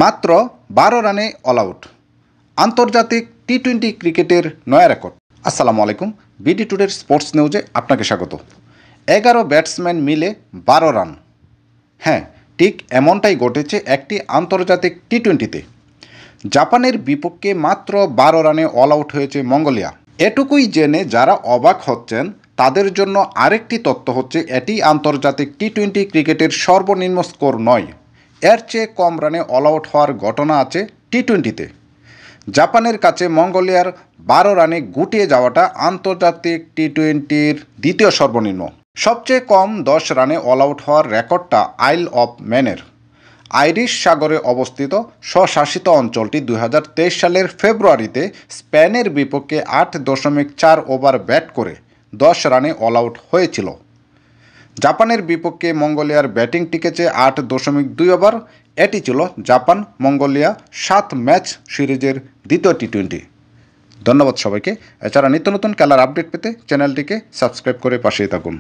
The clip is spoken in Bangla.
মাত্র ১২ রানে অল আউট। আন্তর্জাতিক টি-20 ক্রিকেটের নয়া রেকর্ড। আসসালামু আলাইকুম, বিডি টুডের স্পোর্টস নিউজে আপনাকে স্বাগত। ১১ ব্যাটসম্যান মিলে ১২ রান। হ্যাঁ, ঠিক এমনটাই ঘটেছে একটি আন্তর্জাতিক টি-20তে। জাপানের বিপক্ষে মাত্র ১২ রানে অল আউট হয়েছে মঙ্গোলিয়া। এটুকুই জেনে যারা অবাক হচ্ছেন তাদের জন্য আরেকটি তথ্য হচ্ছে, এটি আন্তর্জাতিক টি-20 ক্রিকেটের সর্বনিম্ন স্কোর নয়। এর চেয়ে কম রানে অল আউট হওয়ার ঘটনা আছে টি-20তে। জাপানের কাছে মঙ্গোলিয়ার ১২ রানে গুটিয়ে যাওয়াটা আন্তর্জাতিক টি-20-র দ্বিতীয় সর্বনিম্ন। সবচেয়ে কম ১০ রানে অল আউট হওয়ার রেকর্ডটা আইল অফ ম্যানের। আইরিশ সাগরে অবস্থিত স্বশাসিত অঞ্চলটি ২০২৩ সালের ফেব্রুয়ারিতে স্পেনের বিপক্ষে ৮.৪ ওভার ব্যাট করে ১০ রানে অল আউট হয়েছিল। জাপানের বিপক্ষে মঙ্গোলিয়ার ব্যাটিং টিকেছে ৮.২ ওভার। এটি ছিল জাপান মঙ্গোলিয়া ৭ ম্যাচ সিরিজের দ্বিতীয় টি-20। ধন্যবাদ সবাইকে। এছাড়া নিত্য নতুন খেলার আপডেট পেতে চ্যানেলটিকে সাবস্ক্রাইব করে পাশেই থাকুন।